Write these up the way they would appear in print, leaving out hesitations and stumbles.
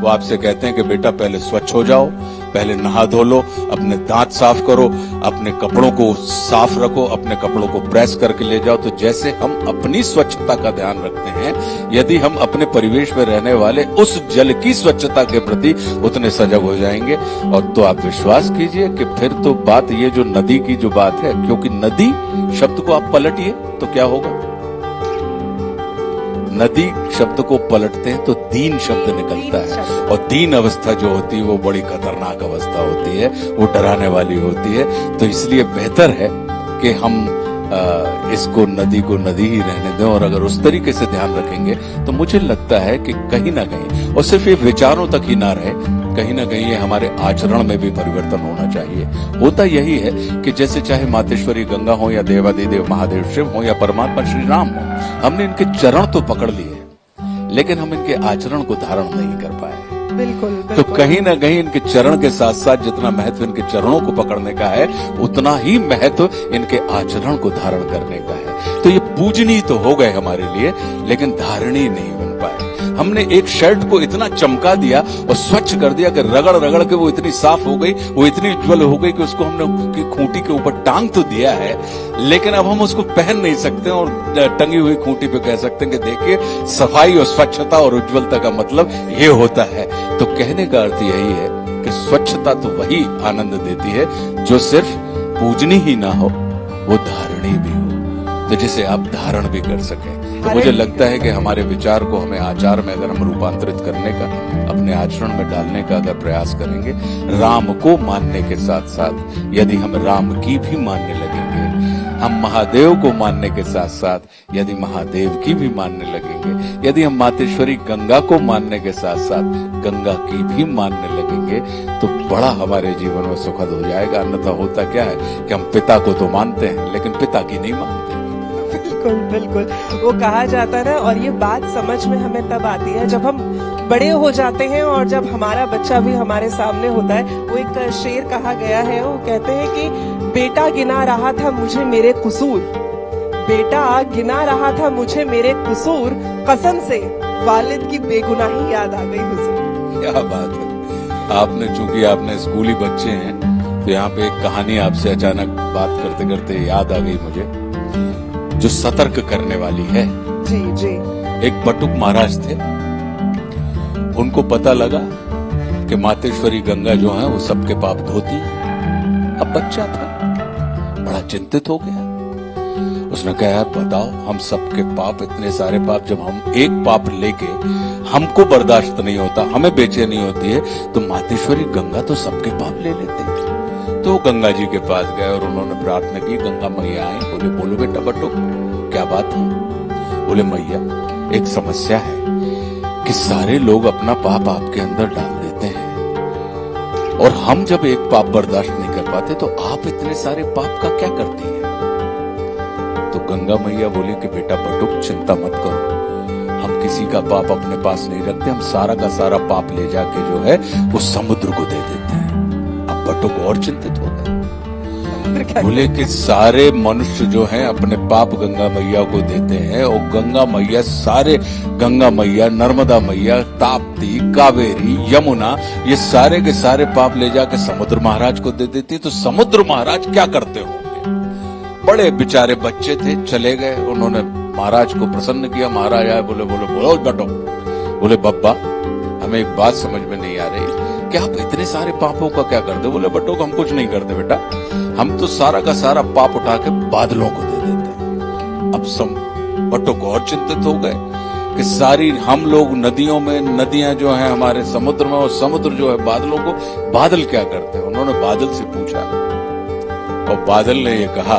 वो आपसे कहते हैं कि बेटा पहले स्वच्छ हो जाओ, पहले नहा धो लो, अपने दांत साफ करो, अपने कपड़ों को साफ रखो, अपने कपड़ों को प्रेस करके ले जाओ। तो जैसे हम अपनी स्वच्छता का ध्यान रखते हैं, यदि हम अपने परिवेश में रहने वाले उस जल की स्वच्छता के प्रति उतने सजग हो जाएंगे, और तो आप विश्वास कीजिए कि फिर तो बात ये जो नदी की जो बात है, क्योंकि नदी शब्द को आप पलटिए तो क्या होगा, नदी शब्द को पलटते हैं तो दीन शब्द निकलता है, और दीन अवस्था जो होती है वो बड़ी खतरनाक अवस्था होती है, वो डराने वाली होती है। तो इसलिए बेहतर है कि हम इसको नदी को नदी ही रहने दें, और अगर उस तरीके से ध्यान रखेंगे तो मुझे लगता है कि कहीं ना कहीं, और सिर्फ ये विचारों तक ही ना रहे, कहीं ना कहीं ये हमारे आचरण में भी परिवर्तन होना चाहिए। होता यही है कि जैसे चाहे मातेश्वरी गंगा हो या देवादिदेव महादेव शिव हो या परमात्मा श्री राम हो, हमने इनके चरण तो पकड़ लिए, लेकिन हम इनके आचरण को धारण नहीं कर पाए। बिल्कुल, तो कहीं ना कहीं इनके चरण के साथ साथ जितना महत्व इनके चरणों को पकड़ने का है, उतना ही महत्व इनके आचरण को धारण करने का है। तो ये पूजनीय तो हो गए हमारे लिए, लेकिन धारणी नहीं बन पाए। हमने एक शर्ट को इतना चमका दिया और स्वच्छ कर दिया कि रगड़ रगड़ के वो इतनी साफ हो गई, वो इतनी उज्जवल हो गई कि उसको हमने खूंटी के ऊपर टांग तो दिया है, लेकिन अब हम उसको पहन नहीं सकते और टंगी हुई खूंटी पे कह सकते हैं कि देखिए सफाई और स्वच्छता और उज्जवलता का मतलब ये होता है। तो कहने का अर्थ यही है कि स्वच्छता तो वही आनंद देती है जो सिर्फ पूजनी ही ना हो, वो धारणी भी हो, तो जिसे आप धारण भी कर सके। तो मुझे लगता है कि हमारे विचार को हमें आचार में अगर हम रूपांतरित करने का, अपने आचरण में डालने का अगर प्रयास करेंगे, राम को मानने के साथ साथ यदि हम राम की भी मानने लगेंगे, हम महादेव को मानने के साथ साथ यदि महादेव की भी मानने लगेंगे, यदि हम मातेश्वरी गंगा को मानने के साथ साथ गंगा की भी मानने लगेंगे, तो बड़ा हमारे जीवन में सुखद हो जाएगा। अन्यथा होता क्या है कि हम पिता को तो मानते हैं लेकिन पिता की नहीं मानते। बिल्कुल बिल्कुल, वो कहा जाता है ना, और ये बात समझ में हमें तब आती है जब हम बड़े हो जाते हैं और जब हमारा बच्चा भी हमारे सामने होता है। वो एक शेर कहा गया है, वो कहते हैं कि बेटा गिना रहा था मुझे मेरे कसूर, बेटा गिना रहा था मुझे मेरे कसूर, कसम से वालिद की बेगुनाही याद आ गई हुजूर। क्या बात है। आपने, चूंकि आपने स्कूली बच्चे हैं, तो यहाँ पे एक कहानी आपसे अचानक बात करते करते याद आ गई मुझे, जो सतर्क करने वाली है। जी जी। एक बटुक महाराज थे, उनको पता लगा कि मातेश्वरी गंगा जो है वो सबके पाप धोती। अब बच्चा था, बड़ा चिंतित हो गया। उसने कहा यार बताओ, हम सबके पाप, इतने सारे पाप, जब हम एक पाप लेके हमको बर्दाश्त नहीं होता, हमें बेचैनी होती है, तो मातेश्वरी गंगा तो सबके पाप ले लेते। तो गंगा जी के पास गए और उन्होंने प्रार्थना की। गंगा मैया आई, बोले बोलो बेटा बटुक क्या बात है। बोले मैया एक समस्या है कि सारे लोग अपना पाप आपके अंदर डाल देते हैं, और हम जब एक पाप बर्दाश्त नहीं कर पाते, तो आप इतने सारे पाप का क्या करती हैं। तो गंगा मैया बोली कि बेटा बटुक चिंता मत करो, हम किसी का पाप अपने पास नहीं रखते, हम सारा का सारा पाप ले जाके जो है वो समुद्र को दे देते हैं। अब बटुक और चिंतित हो गए, बोले कि सारे मनुष्य जो हैं अपने पाप गंगा मैया को देते हैं, और गंगा मैया सारे, गंगा मैया, नर्मदा मैया, ताप्ती, कावेरी, यमुना, ये सारे के सारे पाप ले जाके समुद्र महाराज को दे देती। तो समुद्र महाराज क्या करते होंगे। बड़े बेचारे बच्चे थे, चले गए, उन्होंने महाराज को प्रसन्न किया। महाराज आए, बोले बोले बोलो बटो। बोले बब्बा हमें एक बात समझ में नहीं आ रही कि आप इतने सारे पापों का क्या करते। बोले बटो हम कुछ नहीं करते बेटा, हम तो सारा का सारा पाप उठा के बादलों को दे देते हैं। अब बटो को और चिंतित हो गए कि सारी हम लोग नदियों में, नदियां जो हैं हमारे समुद्र में, और समुद्र जो है बादलों को, बादल क्या करते हैं। उन्होंने बादल से पूछा, और बादल ने ये कहा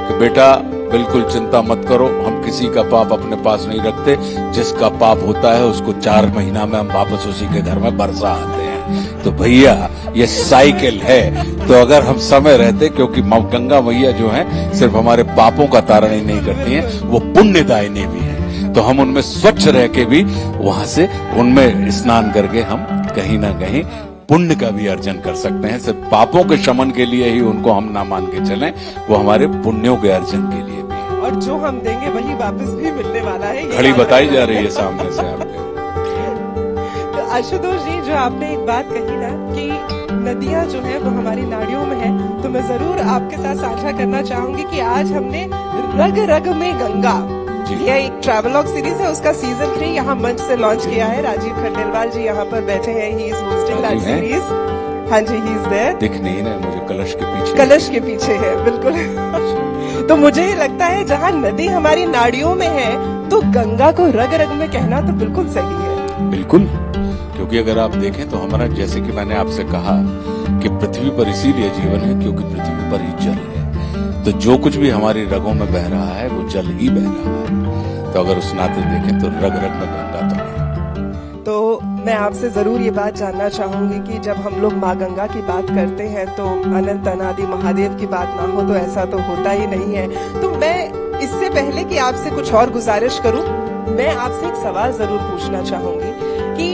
कि बेटा बिल्कुल चिंता मत करो, हम किसी का पाप अपने पास नहीं रखते, जिसका पाप होता है उसको 4 महीना में हम वापस उसी के घर में बरसा आते हैं। तो भैया ये साइकिल है, तो अगर हम समय रहते, क्योंकि गंगा मैया जो है सिर्फ हमारे पापों का तारण ही नहीं करती हैं, वो पुण्यदायिनी भी है, तो हम उनमें स्वच्छ रह के भी वहां से उनमें स्नान करके हम कहीं ना कहीं पुण्य का भी अर्जन कर सकते हैं। सिर्फ पापों के शमन के लिए ही उनको हम ना मान के चलें, वो हमारे पुण्यों के अर्जन के लिए भी। और जो हम देंगे वही वापस भी मिलने वाला है, घड़ी बताई जा रही है सामने से आपके। तो आशुतोष जी, जो आपने एक बात कही ना कि नदियां जो है वो हमारी नाड़ियों में है, तो मैं जरूर आपके साथ साझा करना चाहूंगी कि आज हमने रग रग में गंगा, यह एक ट्रैवलॉग सीरीज है, उसका सीजन 3 यहाँ मंच से लॉन्च किया है। राजीव खंडेलवाल जी यहाँ पर बैठे हैं, he is hosting that series. हाँ जी, ही इज देयर। दिख नहीं रहा मुझे, कलश के पीछे। कलश के पीछे है, बिल्कुल। तो मुझे लगता है जहाँ नदी हमारी नाड़ियों में है, तो गंगा को रग रग में कहना तो बिल्कुल सही है। बिल्कुल, क्योंकि अगर आप देखें तो हमारा, जैसे कि मैंने आपसे कहा कि पृथ्वी पर इसीलिए जीवन है क्योंकि पृथ्वी पर ही जल है। तो जो कुछ भी हमारी रगों में बह रहा है वो जल ही बह रहा है। तो अगर उस नाते देखें तो रग रग में गंगा तो है। तो मैं आपसे जरूर ये बात जानना चाहूंगी कि जब हम लोग माँ गंगा की बात करते हैं तो अनंत अनादि महादेव की बात ना हो तो ऐसा तो होता ही नहीं है। तो मैं इससे पहले कि आपसे कुछ और गुजारिश करूं, मैं आपसे एक सवाल जरूर पूछना चाहूंगी कि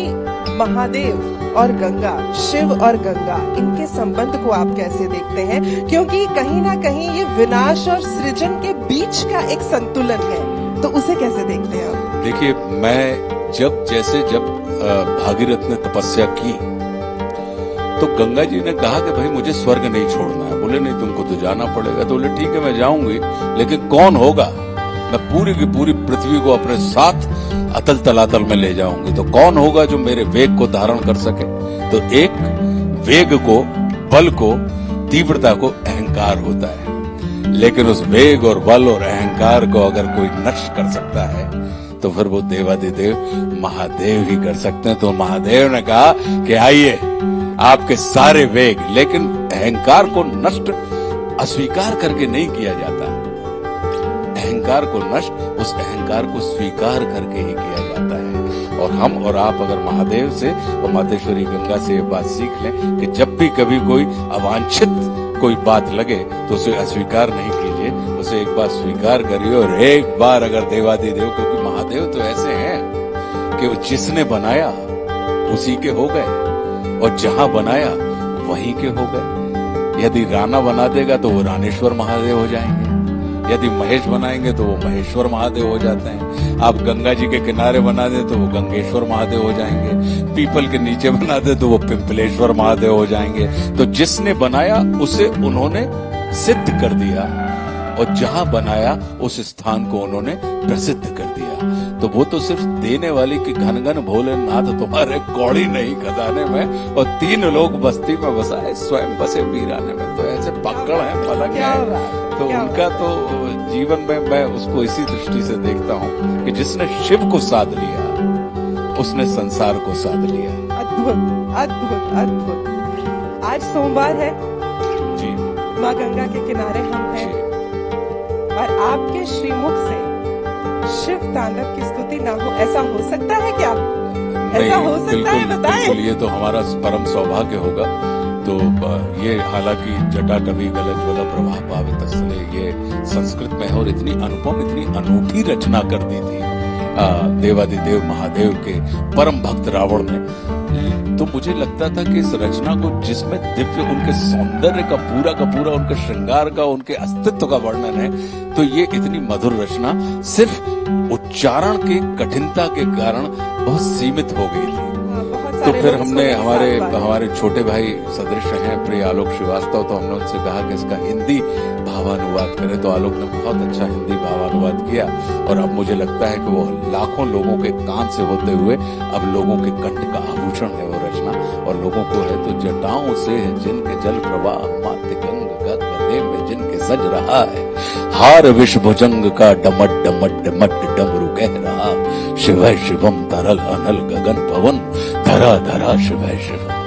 महादेव और गंगा, शिव और गंगा, इनके संबंध को आप कैसे देखते हैं? क्योंकि कहीं ना कहीं ये विनाश और सृजन के बीच का एक संतुलन है, तो उसे कैसे देखते हैं आप? देखिए, मैं जब भागीरथ ने तपस्या की तो गंगा जी ने कहा कि भाई मुझे स्वर्ग नहीं छोड़ना है। बोले नहीं, तुमको तो जाना पड़ेगा। तो बोले ठीक है, मैं जाऊंगी, लेकिन कौन होगा? मैं पूरी की पूरी पृथ्वी को अपने साथ अतल तलातल में ले जाऊंगी। तो कौन होगा जो मेरे वेग को धारण कर सके? तो एक वेग को, बल को, तीव्रता को अहंकार होता है। लेकिन उस वेग और बल और अहंकार को अगर कोई नष्ट कर सकता है तो फिर वो देवादिदेव महादेव ही कर सकते हैं। तो महादेव ने कहा कि आइए, आपके सारे वेग, लेकिन अहंकार को नष्ट अस्वीकार करके नहीं किया जाता। अहंकार को नष्ट उस अहंकार को स्वीकार करके ही किया जाता है। और हम और आप अगर महादेव से और मातेश्वरी गंगा से ये बात सीख लें कि जब भी कभी कोई अवांछित कोई बात लगे तो उसे अस्वीकार नहीं कीजिए, उसे एक बार स्वीकार करिए। और एक बार अगर देवादिदेव, क्योंकि महादेव तो ऐसे हैं कि वो जिसने बनाया उसी के हो गए और जहां बनाया वहीं के हो गए। यदि राणा बना देगा तो वो रानेश्वर महादेव हो जाएंगे, यदि महेश बनाएंगे तो वो महेश्वर महादेव हो जाते हैं। आप गंगा जी के किनारे बना दे तो वो गंगेश्वर महादेव हो जाएंगे, पीपल के नीचे बना दे तो वो पिंपलेश्वर महादेव हो जाएंगे। तो जिसने बनाया उसे उन्होंने सिद्ध कर दिया और जहां बनाया उस स्थान को उन्होंने प्रसिद्ध कर दिया। तो वो तो सिर्फ देने वाली की घन घन भोलेनाथ तुम्हारे कौड़ी नहीं खजाने में, और 3 लोग बस्ती में बसाए, स्वयं बसे वीराने में। तो ऐसे पकड़ है, पलंग है। तो उनका तो जीवन में मैं उसको इसी दृष्टि से देखता हूँ कि जिसने शिव को साध लिया उसने संसार को साध लिया। अद्भुत, अद्भुत, अद्भुत। आज सोमवार है जी, माँ गंगा के किनारे हम हैं और आपके श्रीमुख से शिव तांडव की स्तुति ना हो, ऐसा हो सकता है क्या? ऐसा हो सकता है? बताएं। बिल्कुल, ये तो हमारा परम सौभाग्य होगा। तो ये हालांकि जटाटवी गलज्वल प्रभा पावित स्थले, ये संस्कृत में है और इतनी अनुपम, इतनी अनूठी रचना कर दी थी देवादिदेव महादेव के परम भक्त रावण ने। तो मुझे लगता था कि इस रचना को, जिसमें दिव्य उनके सौंदर्य का पूरा उनके श्रृंगार का, उनके अस्तित्व का वर्णन है, तो ये इतनी मधुर रचना सिर्फ उच्चारण की कठिनता के कारण बहुत सीमित हो गई थी। तो फिर हमने हमारे छोटे भाई सदृश हैं प्रिय आलोक श्रीवास्तव, तो हमने उनसे कहा कि इसका हिंदी भावानुवाद करें। तो आलोक ने बहुत अच्छा हिंदी भावानुवाद किया और अब मुझे लगता है कि वो लाखों लोगों के कान से होते हुए अब लोगों के कंठ का आभूषण है वो रचना। और लोगों को है तो जटाओं से जिनके जल प्रवाह, मात्य गंग का गले में जिनके सज रहा है, हार विष भुजंग का डमट डमट डमट डमरू कह रहा, शिव शिवम तरल अनल गगन पवन, धरा धरा शिव शिवम।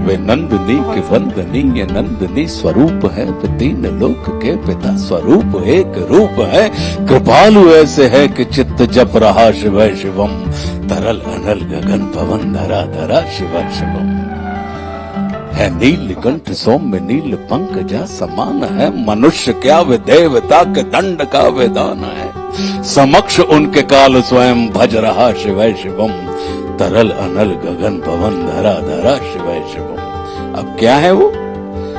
वे नंदनी की वंदनी, ये नंदनी स्वरूप है, वे 3 लोक के पिता स्वरूप एक रूप है। कृपालु ऐसे है कि चित्त जप रहा शिव शिवम, तरल अनल गगन पवन, धरा धरा शिव शिवम। है नील कंठ सौम्य नील पंकजा समान है, मनुष्य क्या वे देवता के दंड का विधान है। समक्ष उनके काल स्वयं भज रहा शिव शिवम, तरल अनल गगन पवन, धरा धरा शिव शिवम। अब क्या है वो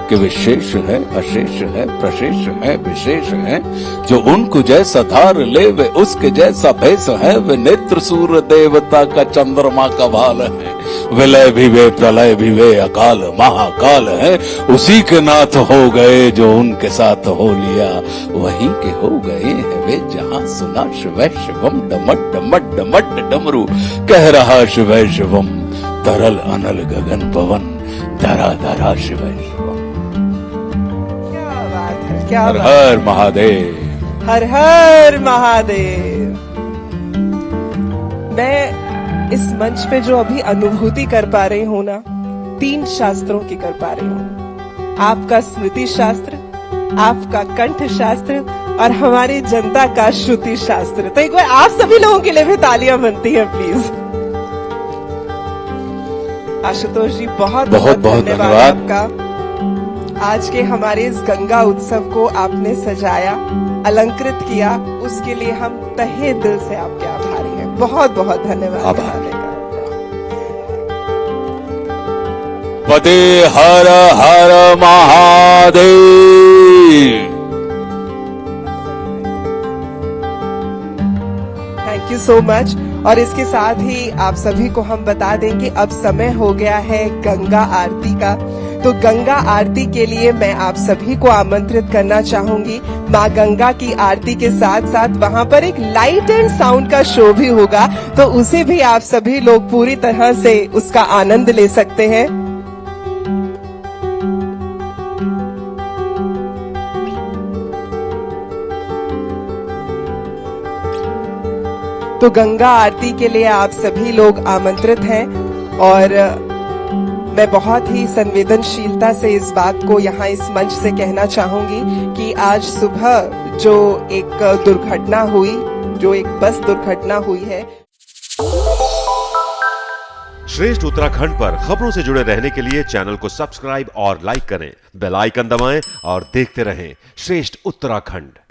कि विशेष है, अशेष है, प्रशेष है, विशेष है। जो उनको जैसा धार ले वे उसके जैसा भेष है। वे नेत्र सूर्य देवता का चंद्रमा का भाल है। विलय भी वे प्रलय भी वे अकाल महाकाल है। उसी के नाथ हो गए जो उनके साथ हो लिया, वहीं के हो गए हैं वे जहां सुना शिवै शिवम डमट डमट डमट डमरू कह रहा शिवै शिवम, तरल अनल गगन पवन धरा धरा शिवै शिवम। क्या बात है, क्या हर बात हर महादेव। हर हर महादेव। मैं इस मंच पे जो अभी अनुभूति कर पा रही हूँ ना, 3 शास्त्रों की कर पा रही हूँ। आपका स्मृति शास्त्र, आपका कंठ शास्त्र और हमारी जनता का श्रुति शास्त्र। तो एक बार आप सभी लोगों के लिए भी तालियां बनती हैं प्लीज। आशुतोष जी बहुत बहुत धन्यवाद आपका। आज के हमारे इस गंगा उत्सव को आपने सजाया, अलंकृत किया, उसके लिए हम तहे दिल से आपके आभारी हैं। बहुत बहुत धन्यवाद। आभार। पते हर हर Mahadev. Thank you so much. और इसके साथ ही आप सभी को हम बता दें कि अब समय हो गया है गंगा आरती का। तो गंगा आरती के लिए मैं आप सभी को आमंत्रित करना चाहूंगी। माँ गंगा की आरती के साथ साथ वहां पर एक लाइट एंड साउंड का शो भी होगा, तो उसे भी आप सभी लोग पूरी तरह से उसका आनंद ले सकते हैं। तो गंगा आरती के लिए आप सभी लोग आमंत्रित हैं और मैं बहुत ही संवेदनशीलता से इस बात को यहाँ इस मंच से कहना चाहूंगी कि आज सुबह जो एक दुर्घटना हुई, जो एक बस दुर्घटना हुई है। श्रेष्ठ उत्तराखंड पर खबरों से जुड़े रहने के लिए चैनल को सब्सक्राइब और लाइक करें, बेल आइकन दबाएं और देखते रहें श्रेष्ठ उत्तराखंड।